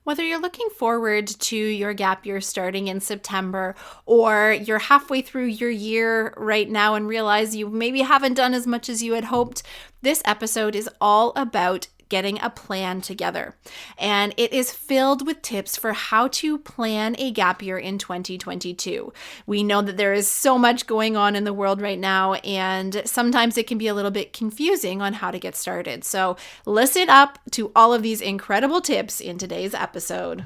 Whether you're looking forward to your gap year starting in September, or you're halfway through your year right now and realize you maybe haven't done as much as you had hoped, this episode is all about getting a plan together. And it is filled with tips for how to plan a gap year in 2022. We know that there is so much going on in the world right now, and sometimes it can be a little bit confusing on how to get started. So listen up to all of these incredible tips in today's episode.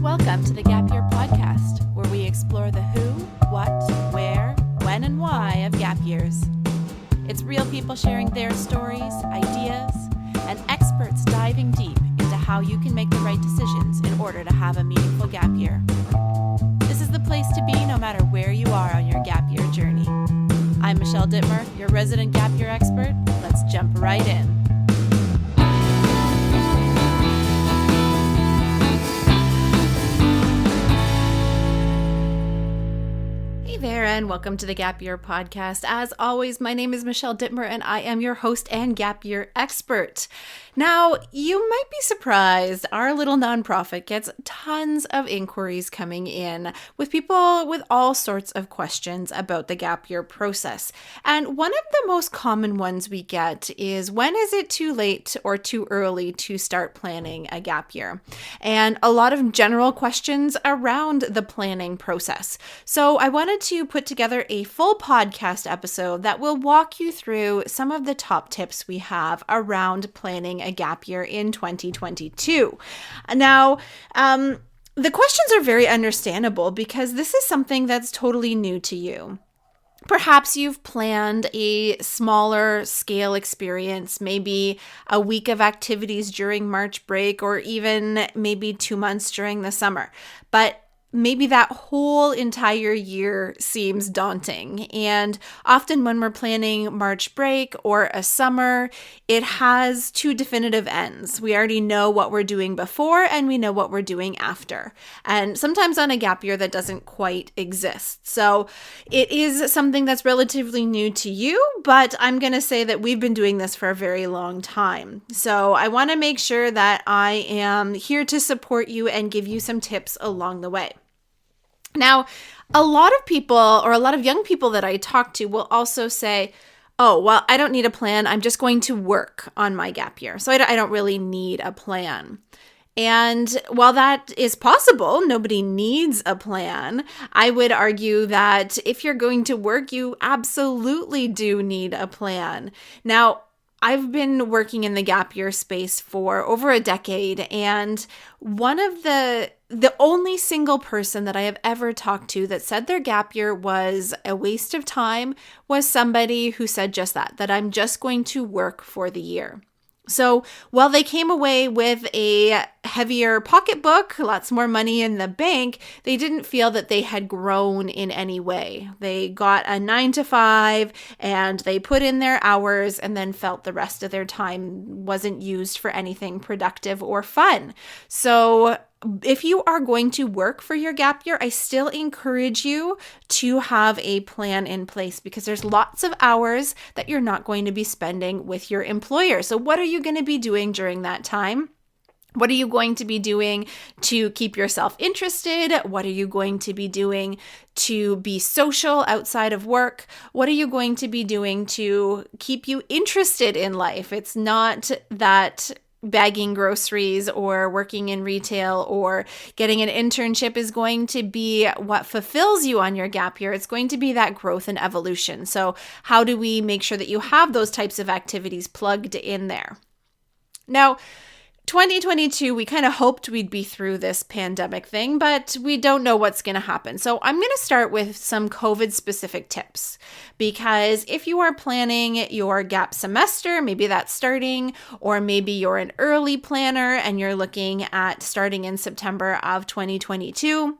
Welcome to the Gap Year Podcast, where we explore the who, what, where, when, and why of gap years. It's real people sharing their stories, ideas, and experts diving deep into how you can make the right decisions in order to have a meaningful gap year. This is the place to be no matter where you are on your gap year journey. I'm Michelle Dittmer, your resident gap year expert. Let's jump right in. Hey there, and welcome to the Gap Year Podcast. As always, my name is Michelle Dittmer, and I am your host and gap year expert. Now, you might be surprised, our little nonprofit gets tons of inquiries coming in with people with all sorts of questions about the gap year process. And one of the most common ones we get is, when is it too late or too early to start planning a gap year? And a lot of general questions around the planning process. So I wanted to put together a full podcast episode that will walk you through some of the top tips we have around planning a gap year in 2022. Now, the questions are very understandable because this is something that's totally new to you. Perhaps you've planned a smaller scale experience, maybe a week of activities during March break, or even maybe 2 months during the summer. But maybe that whole entire year seems daunting. And often when we're planning March break or a summer, it has two definitive ends. We already know what we're doing before and we know what we're doing after. And sometimes on a gap year that doesn't quite exist. So it is something that's relatively new to you, but I'm going to say that we've been doing this for a very long time. So I want to make sure that I am here to support you and give you some tips along the way. Now, a lot of people, or a lot of young people that I talk to, will also say, oh, well, I don't need a plan. I'm just going to work on my gap year. So I don't really need a plan. And while that is possible, nobody needs a plan. I would argue that if you're going to work, you absolutely do need a plan. Now, I've been working in the gap year space for over a decade, and one of the only single person that I have ever talked to that said their gap year was a waste of time was somebody who said just that I'm just going to work for the year. So while they came away with a heavier pocketbook, lots more money in the bank, they didn't feel that they had grown in any way. They got a 9 to 5 and they put in their hours and then felt the rest of their time wasn't used for anything productive or fun. So if you are going to work for your gap year, I still encourage you to have a plan in place because there's lots of hours that you're not going to be spending with your employer. So what are you going to be doing during that time? What are you going to be doing to keep yourself interested? What are you going to be doing to be social outside of work? What are you going to be doing to keep you interested in life? It's not that bagging groceries or working in retail or getting an internship is going to be what fulfills you on your gap year. It's going to be that growth and evolution. So how do we make sure that you have those types of activities plugged in there? Now, 2022, we kind of hoped we'd be through this pandemic thing, but we don't know what's going to happen. So I'm going to start with some COVID-specific tips, because if you are planning your gap semester, maybe that's starting, or maybe you're an early planner and you're looking at starting in September of 2022,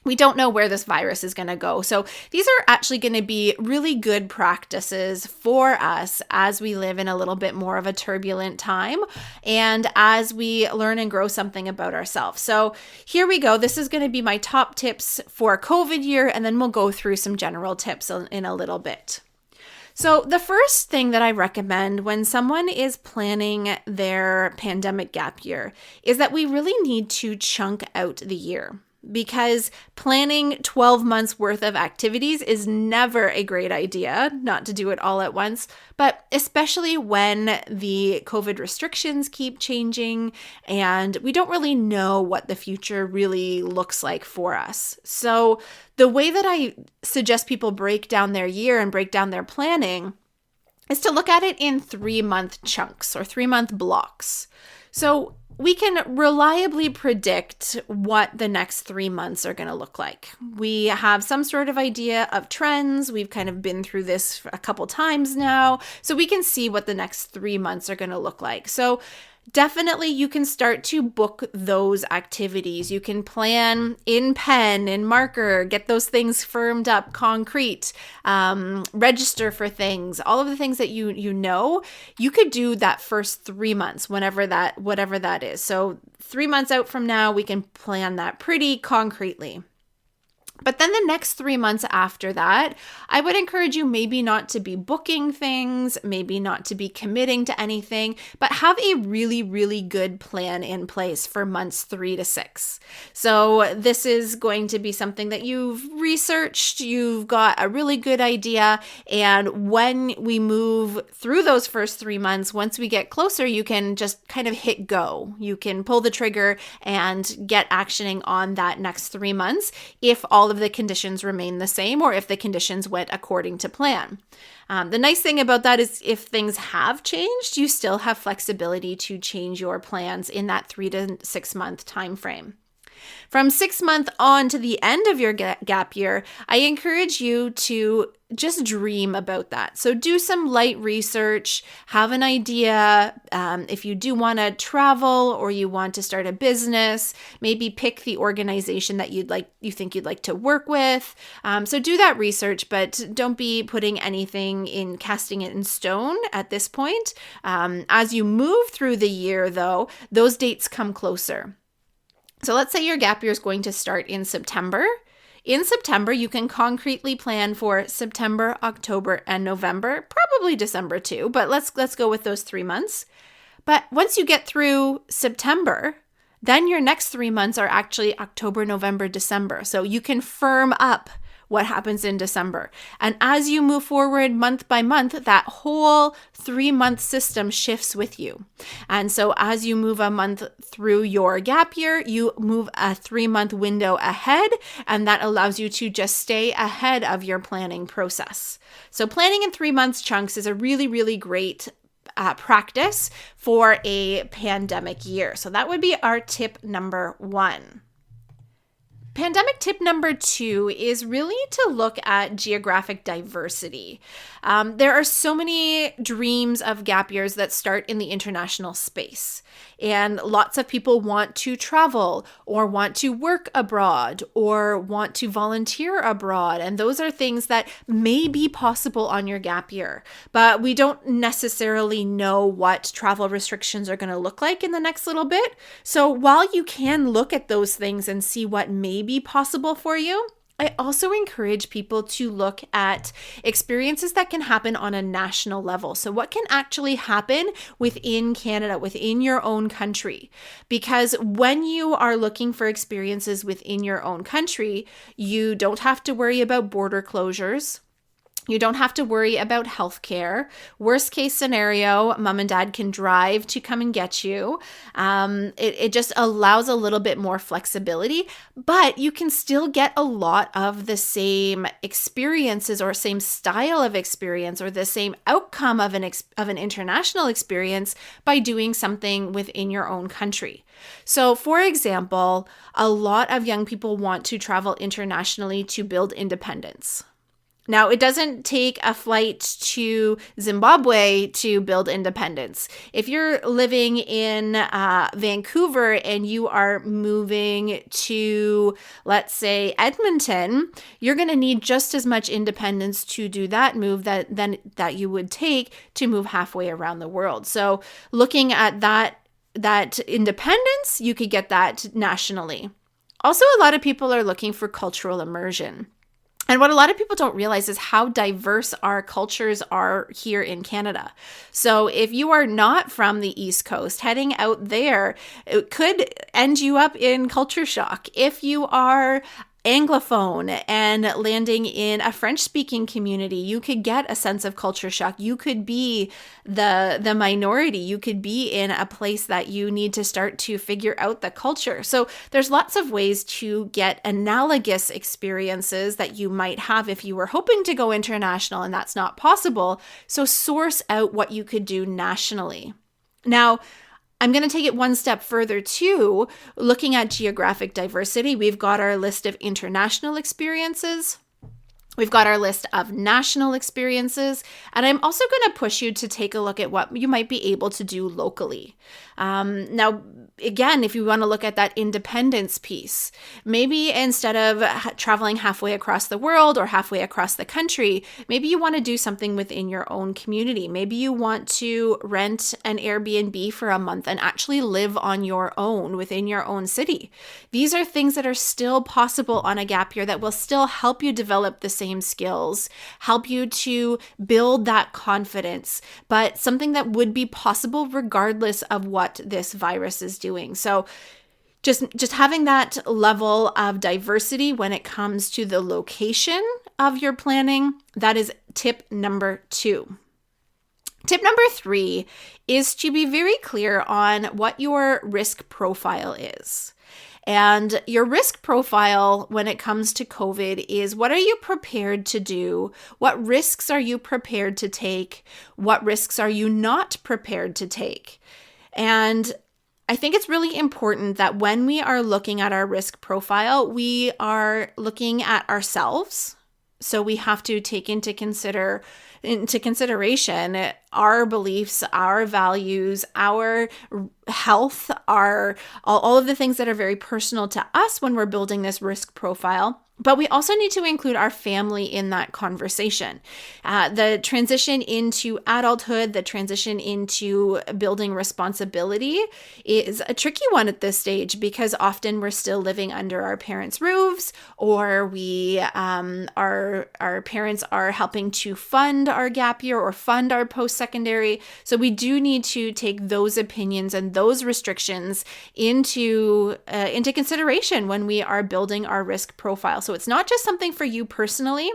we don't know where this virus is going to go. So these are actually going to be really good practices for us as we live in a little bit more of a turbulent time and as we learn and grow something about ourselves. So here we go. This is going to be my top tips for COVID year, and then we'll go through some general tips in a little bit. So the first thing that I recommend when someone is planning their pandemic gap year is that we really need to chunk out the year, because planning 12 months worth of activities is never a great idea, not to do it all at once, but especially when the COVID restrictions keep changing and we don't really know what the future really looks like for us. So the way that I suggest people break down their year and break down their planning is to look at it in 3-month chunks or 3-month blocks. So we can reliably predict what the next 3 months are going to look like. We have some sort of idea of trends. We've kind of been through this a couple times now, so we can see what the next 3 months are going to look like. So definitely you can start to book those activities. You can plan in pen, in marker, get those things firmed up, concrete, register for things, all of the things that you know, you could do that first 3 months, whatever that is. So 3 months out from now, we can plan that pretty concretely. But then the next 3 months after that, I would encourage you maybe not to be booking things, maybe not to be committing to anything, but have a really, really good plan in place for months 3 to 6. So this is going to be something that you've researched, you've got a really good idea, and when we move through those first 3 months, once we get closer, you can just kind of hit go. You can pull the trigger and get actioning on that next 3 months if all of the conditions remain the same or if the conditions went according to plan. The nice thing about that is if things have changed, you still have flexibility to change your plans in that 3 to 6 month time frame. From 6 months on to the end of your gap year, I encourage you to just dream about that. So do some light research, have an idea. If you do want to travel or you want to start a business, maybe pick the organization that you think you'd like to work with. So do that research, but don't be putting anything casting it in stone at this point. As you move through the year, though, those dates come closer. So let's say your gap year is going to start in September. In September, you can concretely plan for September, October, and November, probably December too, but let's go with those 3 months. But once you get through September, then your next 3 months are actually October, November, December. So you can firm up what happens in December. And as you move forward month by month, that whole 3-month system shifts with you. And so as you move a month through your gap year, you move a 3-month window ahead, and that allows you to just stay ahead of your planning process. So planning in 3 months chunks is a really, really great practice for a pandemic year. So that would be our tip number 1. Pandemic tip number 2 is really to look at geographic diversity. There are so many dreams of gap years that start in the international space, and lots of people want to travel or want to work abroad or want to volunteer abroad, and those are things that may be possible on your gap year, but we don't necessarily know what travel restrictions are going to look like in the next little bit. So while you can look at those things and see what may be possible for you, I also encourage people to look at experiences that can happen on a national level. So what can actually happen within Canada, within your own country? Because when you are looking for experiences within your own country, you don't have to worry about border closures. You don't have to worry about healthcare. Worst case scenario, mom and dad can drive to come and get you. It just allows a little bit more flexibility, but you can still get a lot of the same experiences or same style of experience or the same outcome of an international experience by doing something within your own country. So, for example, a lot of young people want to travel internationally to build independence. Now, it doesn't take a flight to Zimbabwe to build independence. If you're living in Vancouver and you are moving to, let's say, Edmonton, you're going to need just as much independence to do that move that you would take to move halfway around the world. So looking at that independence, you could get that nationally. Also, a lot of people are looking for cultural immersion. And what a lot of people don't realize is how diverse our cultures are here in Canada. So if you are not from the East Coast, heading out there, it could end you up in culture shock. If you are Anglophone and landing in a French-speaking community, you could get a sense of culture shock. You could be the minority. You could be in a place that you need to start to figure out the culture. So there's lots of ways to get analogous experiences that you might have if you were hoping to go international and that's not possible. So source out what you could do nationally. Now, I'm going to take it one step further too. Looking at geographic diversity, we've got our list of international experiences. We've got our list of national experiences, and I'm also going to push you to take a look at what you might be able to do locally. Now, again, if you want to look at that independence piece, maybe instead of traveling halfway across the world or halfway across the country, maybe you want to do something within your own community. Maybe you want to rent an Airbnb for a month and actually live on your own within your own city. These are things that are still possible on a gap year that will still help you develop the same skills, help you to build that confidence, but something that would be possible regardless of what this virus is doing. So just having that level of diversity when it comes to the location of your planning, that is tip number 2. Tip number 3 is to be very clear on what your risk profile is. And your risk profile when it comes to COVID is, what are you prepared to do? What risks are you prepared to take? What risks are you not prepared to take? And I think it's really important that when we are looking at our risk profile, we are looking at ourselves. So we have to take into consideration our beliefs, our values, our health, all of the things that are very personal to us when we're building this risk profile. But we also need to include our family in that conversation. The transition into adulthood, the transition into building responsibility is a tricky one at this stage because often we're still living under our parents' roofs, or our parents are helping to fund our gap year or fund our post-secondary. So we do need to take those opinions and those restrictions into consideration when we are building our risk profile. So it's not just something for you personally,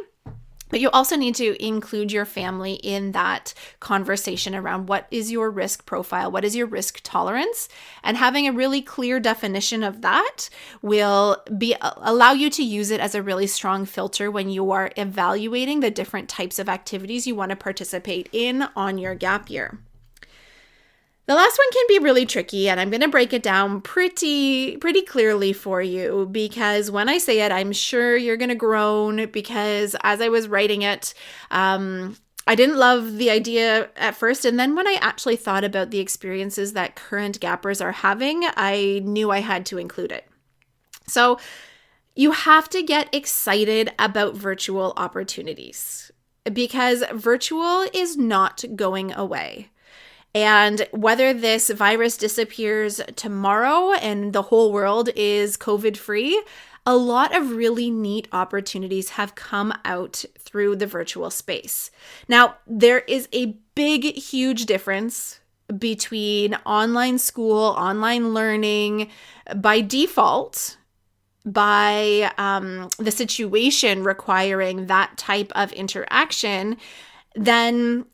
but you also need to include your family in that conversation around what is your risk profile, what is your risk tolerance, and having a really clear definition of that will allow you to use it as a really strong filter when you are evaluating the different types of activities you want to participate in on your gap year. The last one can be really tricky, and I'm going to break it down pretty clearly for you, because when I say it, I'm sure you're going to groan, because as I was writing it, I didn't love the idea at first. And then when I actually thought about the experiences that current gappers are having, I knew I had to include it. So you have to get excited about virtual opportunities, because virtual is not going away. And whether this virus disappears tomorrow and the whole world is COVID-free, a lot of really neat opportunities have come out through the virtual space. Now, there is a big, huge difference between online school, online learning by default, by the situation requiring that type of interaction, than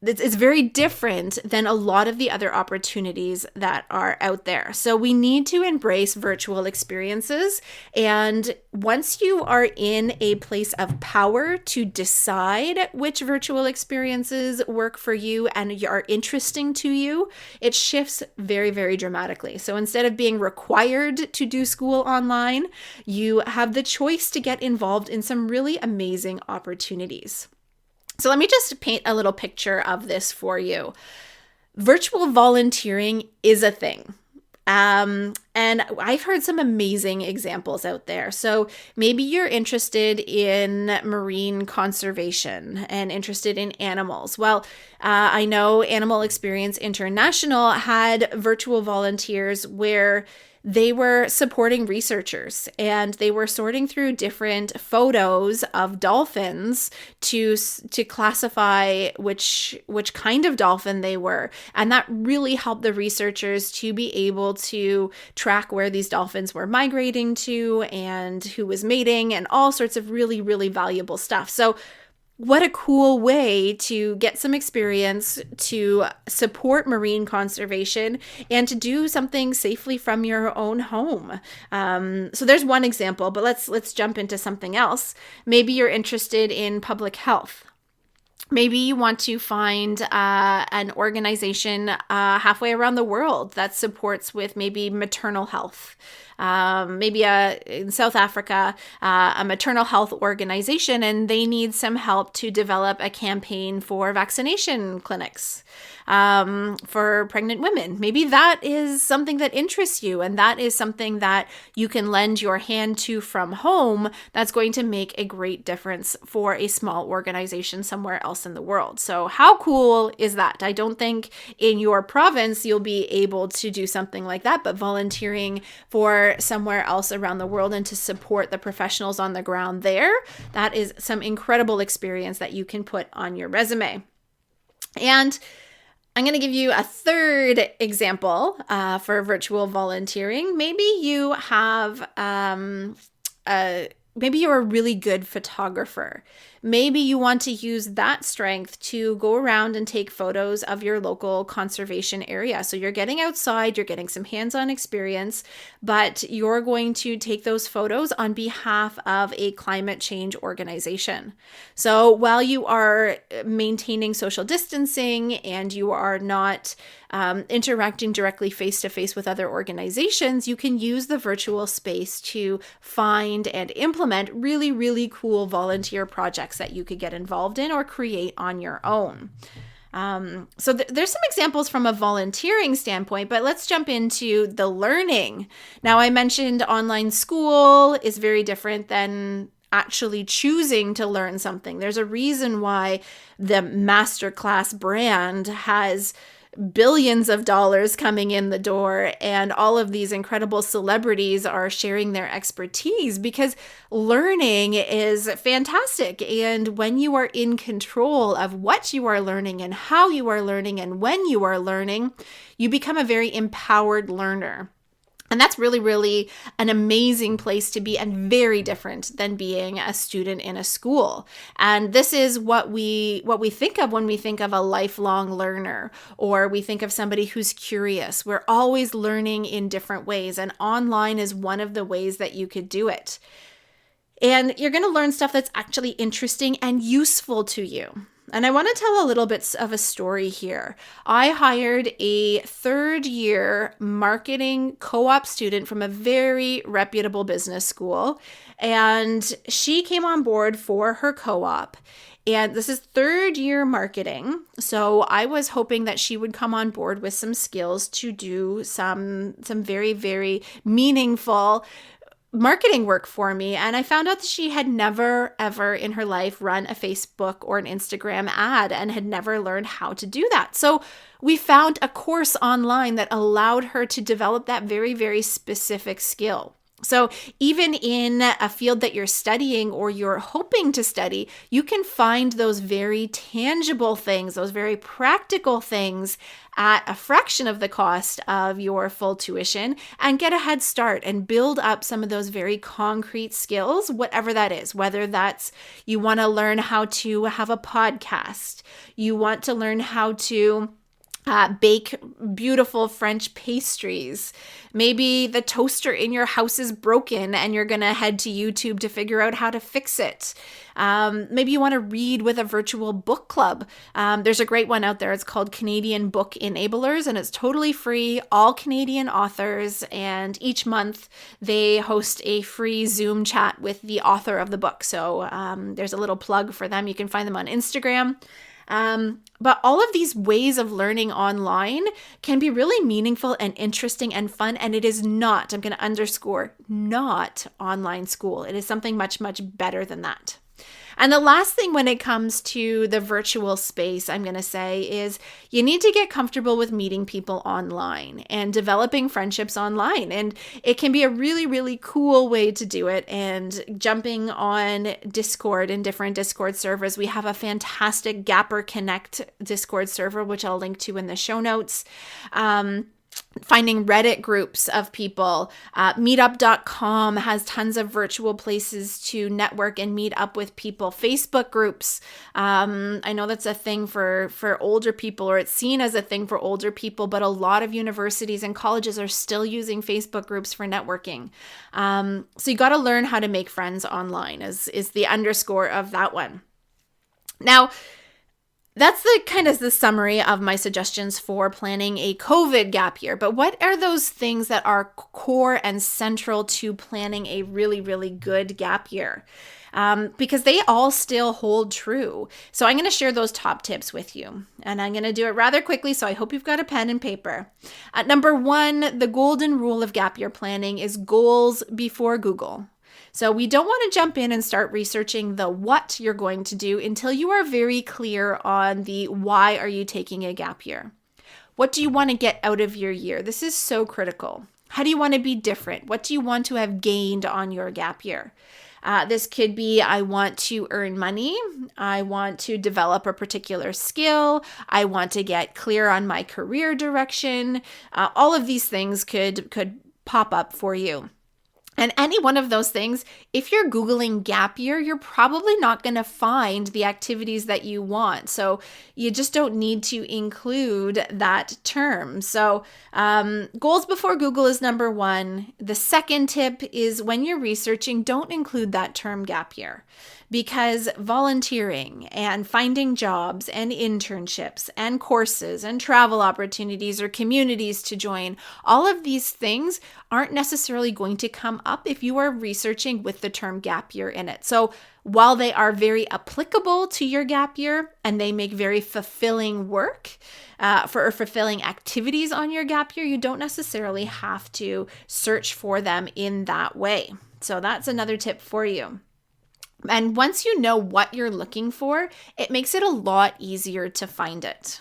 it's very different than a lot of the other opportunities that are out there. So we need to embrace virtual experiences. And once you are in a place of power to decide which virtual experiences work for you and are interesting to you, it shifts very, very dramatically. So instead of being required to do school online, you have the choice to get involved in some really amazing opportunities. So let me just paint a little picture of this for you. Virtual volunteering is a thing. And I've heard some amazing examples out there. So maybe you're interested in marine conservation and interested in animals. Well, I know Animal Experience International had virtual volunteers where they were supporting researchers and they were sorting through different photos of dolphins to classify which kind of dolphin they were. And that really helped the researchers to be able to track where these dolphins were migrating to and who was mating and all sorts of really, really valuable stuff. So what a cool way to get some experience, to support marine conservation, and to do something safely from your own home. So there's one example, but let's jump into something else. Maybe you're interested in public health. Maybe you want to find an organization halfway around the world that supports with maybe maternal health. Maybe in South Africa, a maternal health organization, and they need some help to develop a campaign for vaccination clinics for pregnant women. Maybe that is something that interests you, and that is something that you can lend your hand to from home that's going to make a great difference for a small organization somewhere else in the world. So how cool is that? I don't think in your province you'll be able to do something like that, but volunteering for somewhere else around the world and to support the professionals on the ground there, that is some incredible experience that you can put on your resume. And I'm going to give you a third example for virtual volunteering. Maybe you have maybe you're a really good photographer. Maybe you want to use that strength to go around and take photos of your local conservation area. So you're getting outside, you're getting some hands-on experience, but you're going to take those photos on behalf of a climate change organization. So while you are maintaining social distancing and you are not interacting directly face-to-face with other organizations, you can use the virtual space to find and implement really, really cool volunteer projects that you could get involved in or create on your own. So there's some examples from a volunteering standpoint, but let's jump into the learning. Now, I mentioned online school is very different than actually choosing to learn something. There's a reason why the Masterclass brand has billions of dollars coming in the door and all of these incredible celebrities are sharing their expertise, because learning is fantastic. And when you are in control of what you are learning and how you are learning and when you are learning, you become a very empowered learner. And that's really, really an amazing place to be and very different than being a student in a school. And this is what we think of when we think of a lifelong learner, or we think of somebody who's curious. We're always learning in different ways, and online is one of the ways that you could do it. And you're going to learn stuff that's actually interesting and useful to you. And I want to tell a little bit of a story here. I hired a third-year marketing co-op student from a very reputable business school, and she came on board for her co-op. And this is third-year marketing, so I was hoping that she would come on board with some skills to do some very, very meaningful marketing work for me. And I found out that she had never, ever in her life run a Facebook or an Instagram ad and had never learned how to do that. So we found a course online that allowed her to develop that very, very specific skill. So even in a field that you're studying or you're hoping to study, you can find those very tangible things, those very practical things at a fraction of the cost of your full tuition and get a head start and build up some of those very concrete skills, whatever that is, whether that's you want to learn how to have a podcast, you want to learn how to bake beautiful French pastries. Maybe the toaster in your house is broken and you're going to head to YouTube to figure out how to fix it. Maybe you want to read with a virtual book club. There's a great one out there. It's called Canadian Book Enablers, and it's totally free, all Canadian authors. And each month they host a free Zoom chat with the author of the book. So there's a little plug for them. You can find them on Instagram. But all of these ways of learning online can be really meaningful and interesting and fun. And it is not, I'm going to underscore, not online school. It is something much, much better than that. And the last thing when it comes to the virtual space, I'm going to say is you need to get comfortable with meeting people online and developing friendships online. And it can be a really, really cool way to do it. And jumping on Discord and different Discord servers, we have a fantastic Gapper Connect Discord server, which I'll link to in the show notes. Finding Reddit groups of people. Meetup.com has tons of virtual places to network and meet up with people. Facebook groups. I know that's a thing for older people, or it's seen as a thing for older people, but a lot of universities and colleges are still using Facebook groups for networking. So you got to learn how to make friends online is the underscore of that one. Now, that's the summary of my suggestions for planning a COVID gap year. But what are those things that are core and central to planning a really, really good gap year? Because they all still hold true. So I'm going to share those top tips with you. And I'm going to do it rather quickly, so I hope you've got a pen and paper. Number one, the golden rule of gap year planning is goals before Google. So we don't want to jump in and start researching the what you're going to do until you are very clear on the why are you taking a gap year. What do you want to get out of your year? This is so critical. How do you want to be different? What do you want to have gained on your gap year? This could be, I want to earn money. I want to develop a particular skill. I want to get clear on my career direction. All of these things could pop up for you. And any one of those things, if you're Googling gap year, you're probably not going to find the activities that you want. So you just don't need to include that term. So goals before Google is number one. The second tip is when you're researching, don't include that term gap year. Because volunteering and finding jobs and internships and courses and travel opportunities or communities to join, all of these things aren't necessarily going to come up if you are researching with the term gap year in it. So while they are very applicable to your gap year and they make very fulfilling work for fulfilling activities on your gap year, you don't necessarily have to search for them in that way. So that's another tip for you. And once you know what you're looking for, it makes it a lot easier to find it.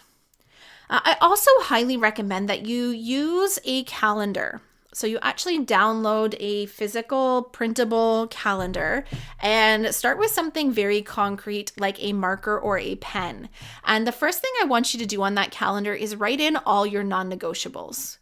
I also highly recommend that you use a calendar. So you actually download a physical printable calendar and start with something very concrete like a marker or a pen. And the first thing I want you to do on that calendar is write in all your non-negotiables.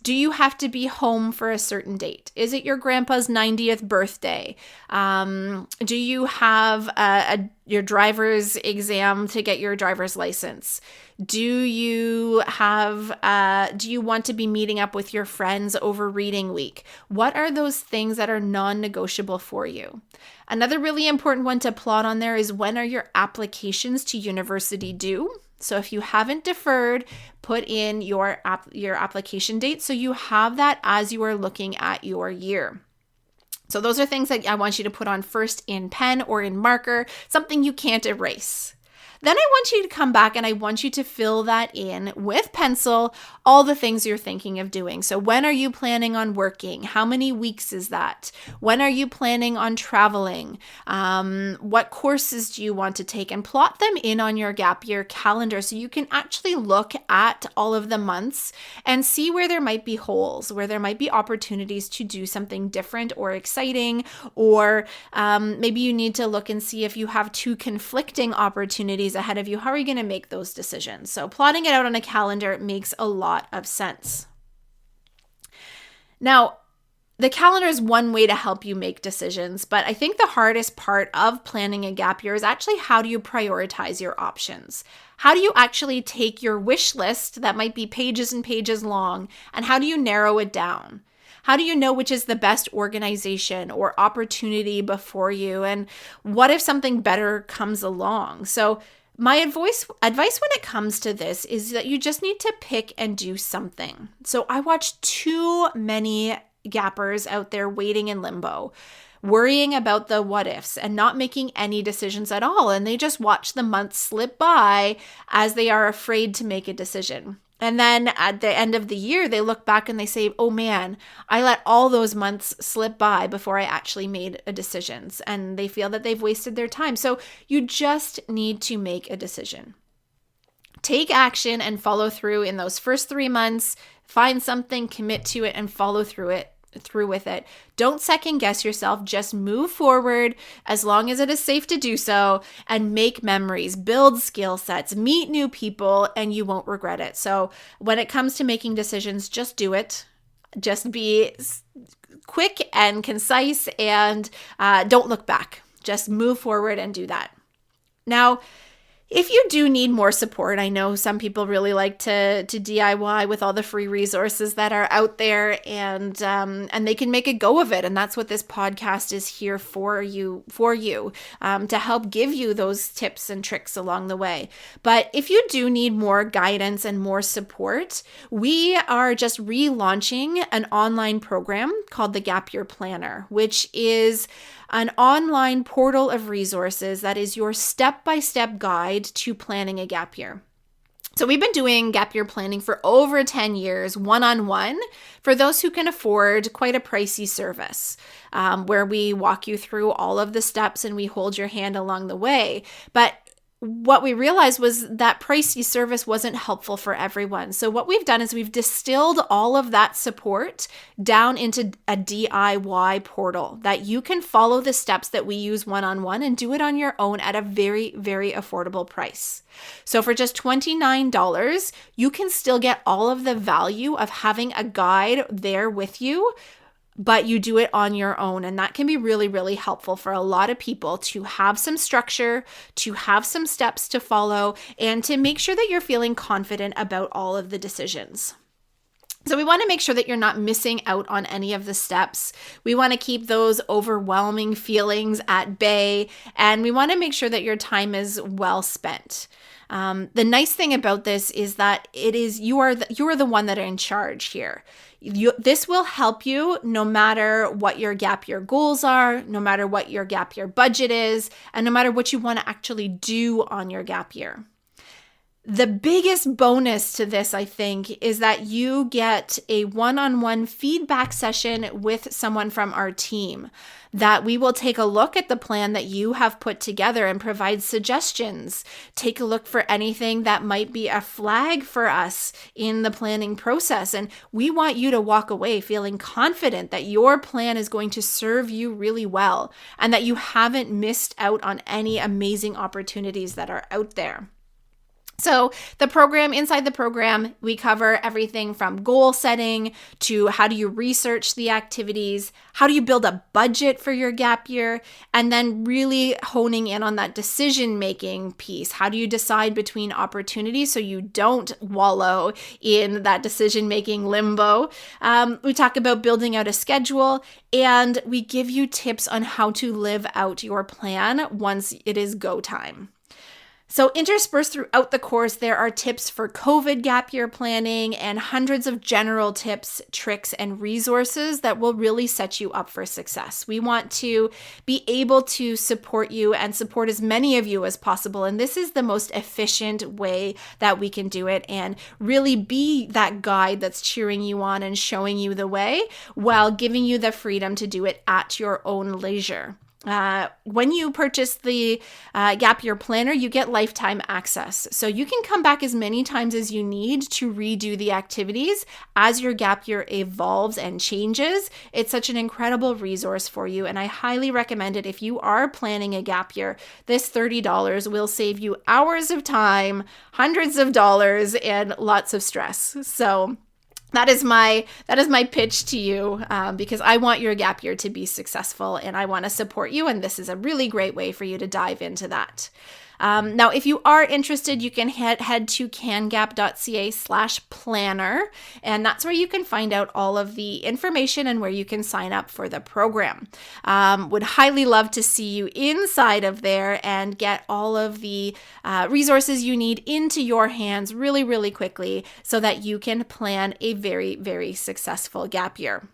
Do you have to be home for a certain date? Is it your grandpa's 90th birthday? Do you have your driver's exam to get your driver's license? Do you want to be meeting up with your friends over reading week? What are those things that are non-negotiable for you? Another really important one to plot on there is when are your applications to university due? So if you haven't deferred, put in your application date so you have that as you are looking at your year. So those are things that I want you to put on first in pen or in marker, something you can't erase. Then I want you to come back and I want you to fill that in with pencil, all the things you're thinking of doing. So when are you planning on working? How many weeks is that? When are you planning on traveling? What courses do you want to take? And plot them in on your gap year calendar so you can actually look at all of the months and see where there might be holes, where there might be opportunities to do something different or exciting, or maybe you need to look and see if you have two conflicting opportunities ahead of you. How are you going to make those decisions? So plotting it out on a calendar makes a lot of sense. Now, the calendar is one way to help you make decisions, but I think the hardest part of planning a gap year is actually how do you prioritize your options? How do you actually take your wish list that might be pages and pages long, and how do you narrow it down? How do you know which is the best organization or opportunity before you? And what if something better comes along? So my advice when it comes to this is that you just need to pick and do something. So I watch too many gappers out there waiting in limbo, worrying about the what ifs and not making any decisions at all. And they just watch the months slip by as they are afraid to make a decision. And then at the end of the year, they look back and they say, oh man, I let all those months slip by before I actually made a decision. And they feel that they've wasted their time. So you just need to make a decision. Take action and follow through in those first 3 months. Find something, commit to it, and follow through with it. Don't second guess yourself. Just move forward as long as it is safe to do so, and make memories, build skill sets, meet new people, and you won't regret it. So when it comes to making decisions, just do it. Just be quick and concise, and don't look back. Just move forward and do that. Now, if you do need more support, I know some people really like to DIY with all the free resources that are out there, and they can make a go of it. And that's what this podcast is here for you, to help give you those tips and tricks along the way. But if you do need more guidance and more support, we are just relaunching an online program called the Gap Year Planner, which is an online portal of resources that is your step-by-step guide to planning a gap year. So we've been doing gap year planning for over 10 years, one-on-one, for those who can afford quite a pricey service, where we walk you through all of the steps and we hold your hand along the way. But what we realized was that pricey service wasn't helpful for everyone. So what we've done is we've distilled all of that support down into a DIY portal that you can follow the steps that we use one-on-one and do it on your own at a very, very affordable price. So for just $29, you can still get all of the value of having a guide there with you, but you do it on your own. And that can be really, really helpful for a lot of people to have some structure, to have some steps to follow, and to make sure that you're feeling confident about all of the decisions. So we want to make sure that you're not missing out on any of the steps. We want to keep those overwhelming feelings at bay, and we want to make sure that your time is well spent. The nice thing about this is that you are the one that are in charge here. This will help you no matter what your gap year goals are, no matter what your gap year budget is, and no matter what you want to actually do on your gap year. The biggest bonus to this, I think, is that you get a one-on-one feedback session with someone from our team, that we will take a look at the plan that you have put together and provide suggestions. Take a look for anything that might be a flag for us in the planning process. And we want you to walk away feeling confident that your plan is going to serve you really well and that you haven't missed out on any amazing opportunities that are out there. So inside the program, we cover everything from goal setting to how do you research the activities, how do you build a budget for your gap year, and then really honing in on that decision-making piece. How do you decide between opportunities so you don't wallow in that decision-making limbo? We talk about building out a schedule, and we give you tips on how to live out your plan once it is go time. So interspersed throughout the course, there are tips for COVID gap year planning and hundreds of general tips, tricks, and resources that will really set you up for success. We want to be able to support you and support as many of you as possible. And this is the most efficient way that we can do it and really be that guide that's cheering you on and showing you the way while giving you the freedom to do it at your own leisure. When you purchase the Gap Year Planner, you get lifetime access. So you can come back as many times as you need to redo the activities as your gap year evolves and changes. It's such an incredible resource for you, and I highly recommend it if you are planning a gap year. This $30 will save you hours of time, hundreds of dollars, and lots of stress. So that is my pitch to you, because I want your gap year to be successful and I want to support you. And this is a really great way for you to dive into that. Now, if you are interested, you can head to cangap.ca/planner, and that's where you can find out all of the information and where you can sign up for the program. Would highly love to see you inside of there and get all of the resources you need into your hands really, really quickly so that you can plan a very, very successful gap year.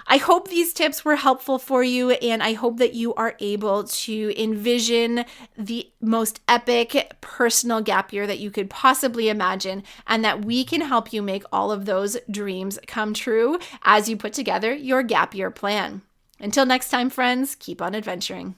I hope these tips were helpful for you, and I hope that you are able to envision the most epic personal gap year that you could possibly imagine, and that we can help you make all of those dreams come true as you put together your gap year plan. Until next time, friends, keep on adventuring.